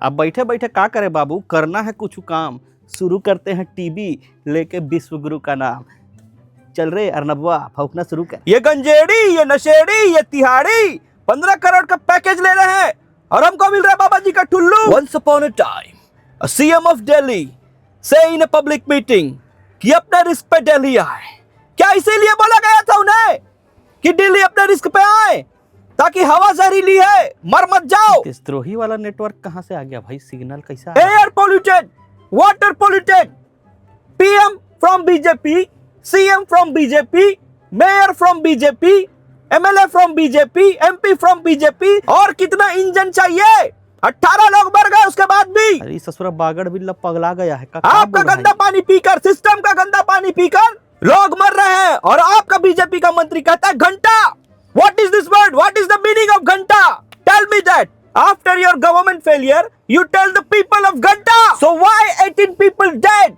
अब बैठे बैठे का करे बाबू, करना है कुछ काम, शुरू करते हैं टीवी लेके विश्व गुरु का नाम। चल रे अर्नबवा, फौकना शुरू कर। ये गंजेड़ी, ये नशेड़ी, ये तिहाड़ी 15 करोड़ का पैकेज ले रहे हैं और हमको मिल रहा है बाबा जी का Tullu. Once upon a time, a CM of Delhi say in a public meeting कि अपने रिस्क पे दिल्ली आए। क्या इसीलिए बोला गया था उन्हें कि दिल्ली अपने रिस्क पे आए ताकि हवा जहरीली है, मर मत जाओ। देशद्रोही वाला नेटवर्क कहां से आ गया भाई? सिग्नल कैसा? Air polluted, water polluted, PM from BJP, CM from BJP, mayor from BJP, MLA from BJP, MP from BJP. और कितना इंजन चाहिए? 18 लोग मर गए उसके बाद भी। अरे ससुरा बागड़ बिल्ला पगला गया है। आपका गंदा पानी पीकर, सिस्टम का गंदा पानी पीकर लोग मर रहे हैं और आपका बीजेपी का मंत्री कहता है घंटा। What is this word? What is the meaning of घंटा? Tell me that. After your government failure, you tell the people of घंटा. So why 18 people dead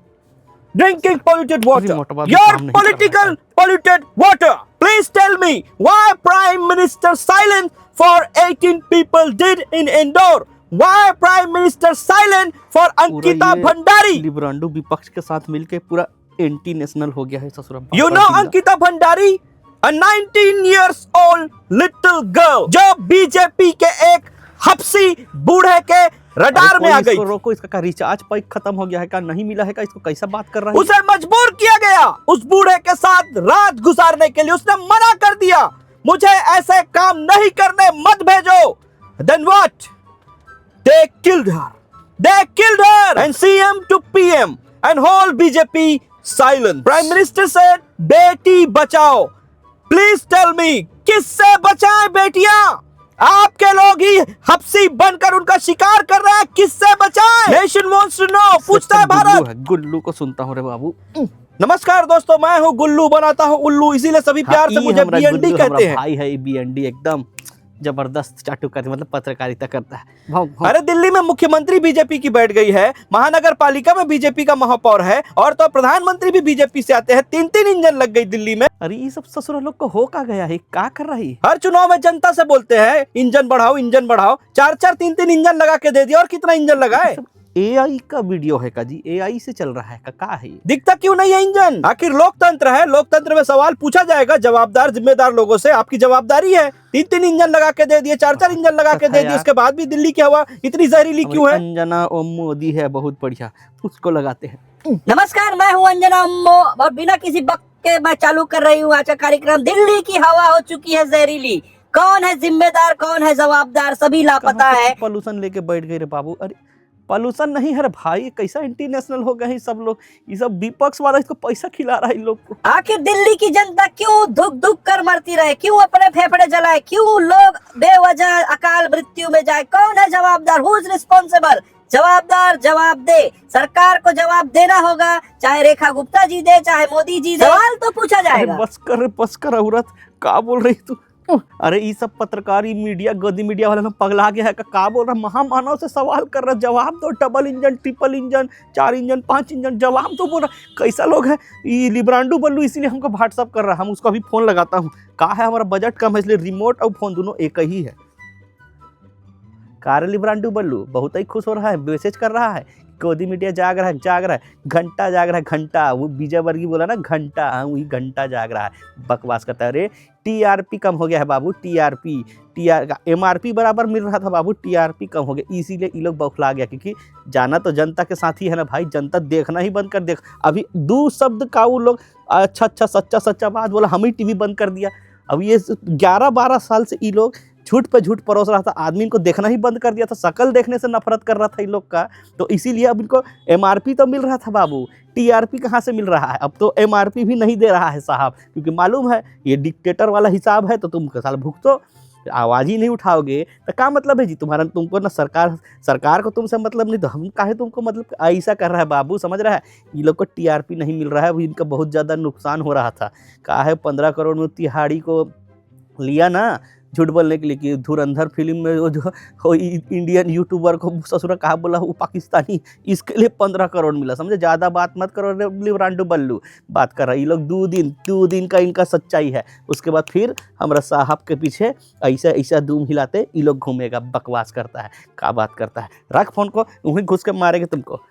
drinking polluted water? Your political polluted water. Please tell me why Prime Minister silent for 18 people dead in Indore? Why Prime Minister silent for Ankita Bhandari? लिब्रांडो विपक्ष के साथ मिलके पूरा anti national हो गया है ससुरा। You know Ankita Bhandari? A 19 years old little girl जो बीजेपी के एक हपसी बूढ़े के रडार में आ गई। रोको, इसका रिचार्ज पैक खत्म हो गया है का? नहीं मिला है का? इसको कैसा बात कर रहा है? उसे मजबूर किया गया उस बूढ़े के साथ रात गुजारने के लिए। उसने मना कर दिया, मुझे ऐसे काम नहीं करने, मत भेजो। Then what? They killed her. They killed her. And CM to PM and whole BJP silent. Prime Minister said, Beti Bachao. Please tell me, किससे बचाएं बेटियां? आपके लोग ही हपसी बनकर उनका शिकार कर रहे हैं, किससे बचाएं? नेशन वांट्स टू नो, पूछता है भारत। गुल्लू को सुनता हूं रे बाबू। नमस्कार दोस्तों, मैं हूं गुल्लू, बनाता हूं उल्लू, इसीलिए सभी प्यार से मुझे बीएनडी कहते हैं। भाई है बीएनडी, एकदम जबरदस्त चाटू करते, मतलब पत्रकारिता करता है। अरे दिल्ली में मुख्यमंत्री बीजेपी की बैठ गई है, महानगर पालिका में बीजेपी का महापौर है और तो प्रधानमंत्री भी बीजेपी से आते हैं। 3-3 इंजन लग गई दिल्ली में। अरे ये सब ससुर लोग को हो का गया है, क्या कर रही है? हर चुनाव में जनता से बोलते हैं इंजन बढ़ाओ, इंजन बढ़ाओ। 4-4, 3-3 इंजन लगा के दे दिया। और कितना इंजन लगा है? एआई का वीडियो है का जी? एआई से चल रहा है का? है दिखता क्यों नहीं है इंजन? आखिर लोकतंत्र है, लोकतंत्र में सवाल पूछा जाएगा जवाबदार जिम्मेदार लोगों से। आपकी जवाबदारी है। 3-3 इंजन लगा के दे दिए, 4-4 इंजन लगा के दे दिए, उसके बाद भी दिल्ली की हवा इतनी जहरीली क्यों है? अंजना ओम मोदी है, बहुत बढ़िया, उसको लगाते हैं। नमस्कार, मैं हूँ अंजना ओम और बिना किसी वक्त के मैं चालू कर रही हूँ आज का कार्यक्रम। दिल्ली की हवा हो चुकी है जहरीली। कौन है जिम्मेदार, कौन है जवाबदार? सभी लापता है। पॉल्यूशन लेके बैठ गए रे बाबू। अरे पॉल्यूशन नहीं है रे भाई, कैसा इंटरनेशनल हो गए सब लोग। ये सब विपक्ष वाला इसको पैसा खिला रहा है इन लोग को। आखिर दिल्ली की जनता क्यों धुक धुक कर मरती रहे? क्यों अपने फेफड़े जलाए? क्यों लोग बेवजह अकाल मृत्यु में जाए? कौन है जवाबदार? Who is responsible? जवाबदार जवाब दे। सरकार को जवाब देना होगा, चाहे रेखा गुप्ता जी दे, चाहे मोदी जी दे। सवाल तो पूछा जाएगा। बस कर औरत, क्या बोल रही तू? अरे ये सब पत्रकारी मीडिया, गदी मीडिया वाला पगला गया है का बोल रहा? महामानव से सवाल कर रहा, जवाब दो। Double engine, triple engine, 4 engine, 5 engine, जवाब तो बोल रहा। कैसा लोग है ये लिब्रांडो बल्लू, इसीलिए हमको व्हाट्सअप कर रहा। हम उसको अभी फोन लगाता हूँ। कहा है हमारा बजट कम है, इसलिए रिमोट और फोन दोनों एक ही है। कार लिब्रांडो बल्लू बहुत ही खुश हो रहा है, मैसेज कर रहा है। गोदी मीडिया जाग रहा है, घंटा जाग रहा है, घंटा। वो विजय वर्गी बोला ना घंटा, हाँ वही घंटा जाग रहा है, बकवास करता है। अरे टीआरपी कम हो गया है बाबू, टीआरपी एमआरपी बराबर मिल रहा था बाबू, टीआरपी कम हो गया, इसीलिए ये लोग बौखला गया। क्योंकि जाना तो जनता के साथ ही है ना भाई, जनता देखना ही बंद कर दे। अभी 2 शब्द का वो लोग अच्छा सच्चा बात बोला, हम ही टीवी बंद कर दिया। अब ये 11-12 साल से ये लोग झूठ पे झूठ परोस रहा था, आदमी को देखना ही बंद कर दिया था, शकल देखने से नफरत कर रहा था इन लोग का। तो इसीलिए अब इनको एमआरपी तो मिल रहा था बाबू, टीआरपी कहाँ से मिल रहा है? अब तो एमआरपी भी नहीं दे रहा है साहब, क्योंकि मालूम है ये डिक्टेटर वाला हिसाब है। तो तुम साल भुगतो, आवाज़ ही नहीं उठाओगे तो क्या मतलब है जी तुम्हारा? तुमको ना सरकार को तुमसे मतलब नहीं, तो हम काहे तुमको मतलब ऐसा कर रहा है बाबू, समझ रहा है? ये लोग को टीआरपी नहीं मिल रहा है, इनका बहुत ज़्यादा नुकसान हो रहा था। कहा है 15 करोड़ में तिहाड़ी को लिया ना, झूठ बोलने के लिए कि धुरंधर फिल्म में वो जो वो इंडियन यूट्यूबर को ससुरा कहा बोला वो पाकिस्तानी, इसके लिए 15 करोड़ मिला। समझे, ज़्यादा बात मत करो रे लिब्रांडो बल्लू, बात कर रहा है। ये लोग 2 दिन का इनका सच्चाई है। उसके बाद फिर हमारा साहब के पीछे ऐसा ऐसा धूम हिलाते ये लोग घूमेगा, बकवास करता है, क्या बात करता है। रख फोन को, वहीं घुस के मारेंगे तुमको।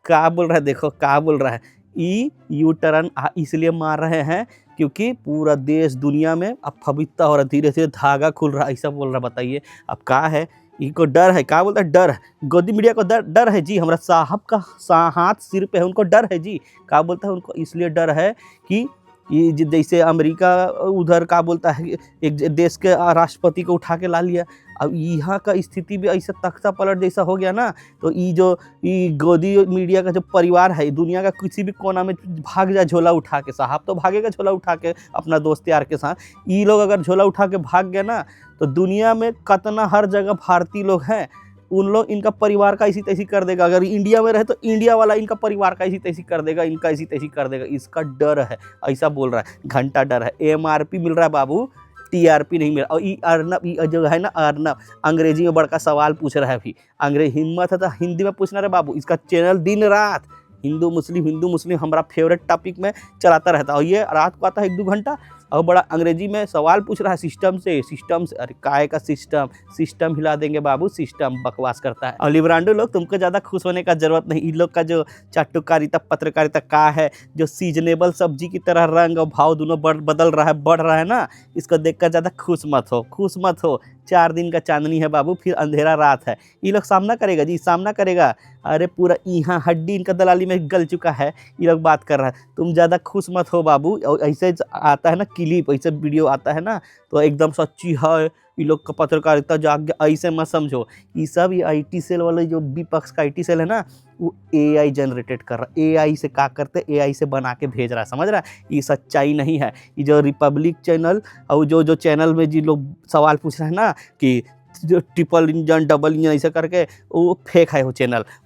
क्या बोल रहा है, देखो क्या बोल रहा है। यू टर्न इसलिए मार रहे हैं क्योंकि पूरा देश दुनिया में अब पवित्र हो रहा, धीरे धीरे धागा खुल रहा, ऐसा बोल रहा। बताइए अब क्या है, इनको डर है, क्या बोलता है, डर है। गोदी मीडिया को डर है जी, हमारा साहब का हाथ सिर पे है, उनको डर है जी। क्या बोलता है, उनको इसलिए डर है कि ये जैसे अमेरिका उधर क्या बोलता है, एक देश के राष्ट्रपति को उठा के ला लिया। अब यहाँ का स्थिति भी ऐसा तख्ता पलट जैसा हो गया ना, तो ये गोदी मीडिया का जो परिवार है, दुनिया का किसी भी कोना में भाग जाए झोला उठा के, साहब तो भागेगा झोला उठा के अपना दोस्त यार के साथ। ये लोग अगर झोला उठा के भाग गए ना, तो दुनिया में कतना हर जगह भारतीय लोग हैं, उन लोग इनका परिवार का ऐसी तैसी कर देगा। अगर इंडिया में रहे तो इंडिया वाला इनका परिवार का ऐसी तैसी कर देगा, इनका ऐसी तैसी कर देगा। इसका डर है, ऐसा बोल रहा है, घंटा डर है। MRP मिल रहा है बाबू, TRP नहीं मिल रहा। और ये अर्नब, ये जो है ना अर्नब, अंग्रेजी में बड़का सवाल पूछ रहा है। अभी अंग्रेजी हिम्मत है तो हिंदी में पूछना रहे बाबू। इसका चैनल दिन रात हिंदू मुस्लिम हमारा फेवरेट टॉपिक में चलाता रहता है। और ये रात को आता है 1-2 घंटा, और बड़ा अंग्रेजी में सवाल पूछ रहा है सिस्टम से। अरे काय का सिस्टम हिला देंगे बाबू, सिस्टम बकवास करता है। और लिब्रांडो लोग, तुमको ज़्यादा खुश होने का जरूरत नहीं। इन लोग का जो चाटुकारिता पत्रकारिता का है, जो सीजनेबल सब्जी की तरह रंग और भाव दोनों बढ़ रहा है ना, इसको देखकर ज़्यादा खुश मत हो। 4 दिन का चांदनी है बाबू, फिर अंधेरा रात है। ये लोग सामना करेगा जी, सामना करेगा। अरे पूरा यहाँ हड्डी इनका दलाली में गल चुका है, ये लोग बात कर रहा है। तुम ज़्यादा खुश मत हो बाबू। और ऐसे आता है ना क्लिप, ऐसे वीडियो आता है ना, तो एकदम सच्ची है। ये लोग का पत्रकारिता जाग, ऐसे मत समझो। ये सब ये IT सेल वाले, जो विपक्ष का IT सेल है ना, वो AI जनरेटेड कर रहा है। AI से क्या करते, AI से बना के भेज रहा है, समझ रहा है। ये सच्चाई नहीं है। ये जो रिपब्लिक चैनल और जो चैनल में जिन लोग सवाल पूछ रहे हैं ना कि जो ट्रिपल इंजन डबल इंजन ऐसा करके, वो फेक है। वो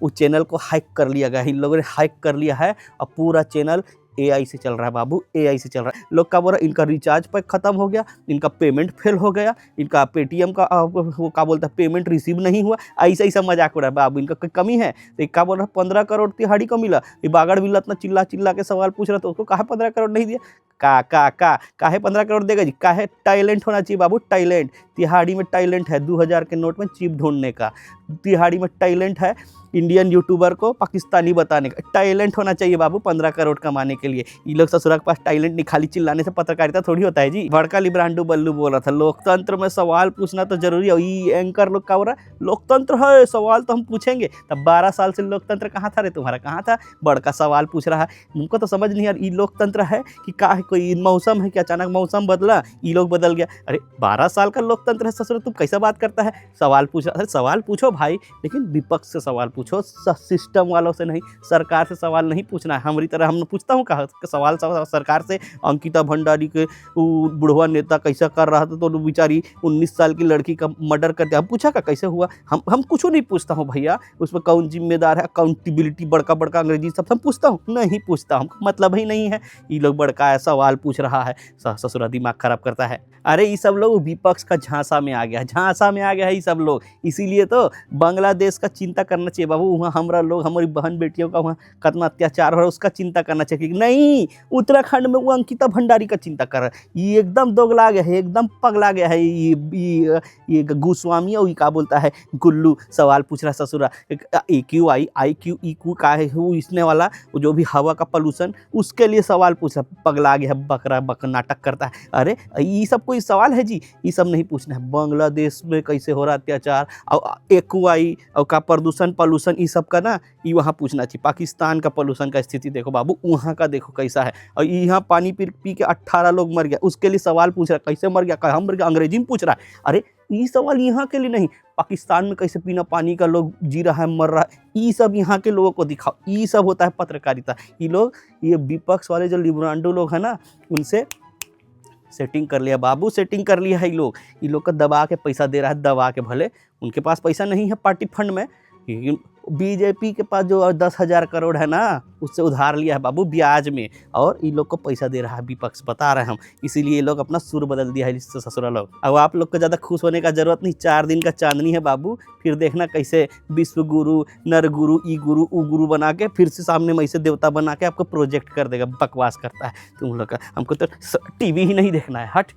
चैनल को हैक कर लिया गया है, इन लोगों ने हैक कर लिया है। और पूरा चैनल AI से चल रहा है बाबू, AI से चल रहा है। लोग का बोल रहा, इनका रिचार्ज पैक खत्म हो गया, इनका पेमेंट फेल हो गया, इनका पेटीएम का वो क्या बोलता है पेमेंट रिसीव नहीं हुआ, ऐसा मजाक हो रहा है बाबू। इनका कोई कमी है तो क्या बोल रहा है, 15 करोड़ तिहाड़ी को मिला। ये बागड़ बिल्ला इतना चिल्ला के सवाल पूछ रहा, तो उसको कहा 15 करोड़ नहीं दिया। काहे 15 करोड़ देगा जी? काहे? टैलेंट होना चाहिए बाबू, टैलेंट। तिहाड़ी में टैलेंट है, 2000 के नोट में चिप ढूंढने का। तिहाड़ी में टैलेंट है, इंडियन यूट्यूबर को पाकिस्तानी बताने का टैलेंट होना चाहिए बाबू, 15 करोड़ कमाने के लिए। ये लोग ससुरा के पास टैलेंट नहीं, खाली चिल्लाने से पत्रकारिता थोड़ी होता है जी। बड़का लिब्रांडो बल्लू बोल रहा था, लोकतंत्र में सवाल पूछना तो जरूरी है। ये एंकर लोग का हो रहा है, लोकतंत्र है, सवाल तो हम पूछेंगे। तब 12 साल से लोकतंत्र कहाँ था रे तुम्हारा, कहाँ था? बड़का सवाल पूछ रहा है। उनको तो समझ नहीं यार, ये लोकतंत्र है कि क्या है? कोई मौसम है कि अचानक मौसम बदला, ये लोग बदल गया? अरे 12 साल का लोकतंत्र है ससुरा, तुम कैसा बात करता है? सवाल पूछ रहा है। सवाल पूछो भाई, लेकिन विपक्ष से सवाल पूछो, सिस्टम वालों से नहीं, सरकार से सवाल नहीं पूछना है। हमारी तरह हम पूछता हूँ कहा सवाल सरकार से। अंकिता भंडारी के बुढ़वा नेता कैसा कर रहा था, तो बेचारी 19 साल की लड़की का मर्डर कर दिया, हम पूछा का कैसे हुआ? हम कुछ नहीं पूछता हूँ भैया, उसमें कौन जिम्मेदार है, अकाउंटेबिलिटी बड़का अंग्रेजी सब पूछता हूँ? नहीं पूछता हूँ, मतलब ही नहीं है। ये लोग बड़का सवाल पूछ रहा है, ससुरा दिमाग खराब करता है। अरे ये सब लोग विपक्ष का झांसा में आ गया है ये सब लोग। इसीलिए तो बांग्लादेश का चिंता करना चाहिए बाबू। वहाँ हमारा लोग, हमारी बहन बेटियों का वहाँ कितना अत्याचार हो रहा है, उसका चिंता करना चाहिए। नहीं, उत्तराखंड में वो अंकिता भंडारी का चिंता कर रहा है। ये एकदम दोगला गया है, एकदम पगला गया है। ये गोस्वामी और क्या बोलता है गुल्लू सवाल पूछ रहा है ससुरा। AQI IQ EQ का है वो, इसने वाला वो जो भी हवा का पोल्यूशन, उसके लिए सवाल पूछ रहा। पगला गया है, बकरा नाटक करता है। अरे ये सब कोई सवाल है जी? ये सब नहीं पूछना है। बांग्लादेश में कैसे हो रहा अत्याचार और AQI और का प्रदूषण पॉल्यूशन, ये सब का ना ये वहाँ पूछना चाहिए। पाकिस्तान का पॉल्यूशन का स्थिति देखो बाबू, वहाँ का देखो कैसा है। और यहाँ पानी पी के 18 लोग मर गया, उसके लिए सवाल पूछ रहा है कैसे मर गया, हम मर गया, अंग्रेजी में पूछ रहा है। अरे ये सवाल यहाँ के लिए नहीं, पाकिस्तान में कैसे बिना पानी का लोग जी रहा है, मर रहा है, ये सब यहाँ के लोगों को दिखाओ। ये सब होता है पत्रकारिता। ये लोग, ये विपक्ष वाले जो लिब्रांडो लोग हैं ना, उनसे सेटिंग कर लिया बाबू, सेटिंग कर लिया है। ये लोग का दबा के पैसा दे रहा है, दबा के। भले उनके पास पैसा नहीं है पार्टी फंड में, बीजेपी के पास जो 10,000 करोड़ है ना, उससे उधार लिया है बाबू ब्याज में, और इन लोग को पैसा दे रहा है विपक्ष, बता रहे हम। इसीलिए ये लोग अपना सुर बदल दिया है इससे ससुरा लोग। अब आप लोग को ज़्यादा खुश होने का जरूरत नहीं, 4 दिन का चांदनी है बाबू, फिर देखना कैसे विश्व गुरु, नर गुरु, ई गुरु, उ गुरु बना के फिर से सामने में ऐसे देवता बना के आपको प्रोजेक्ट कर देगा। बकवास करता है तुम लोग का, हमको तो टीवी ही नहीं देखना है, हट।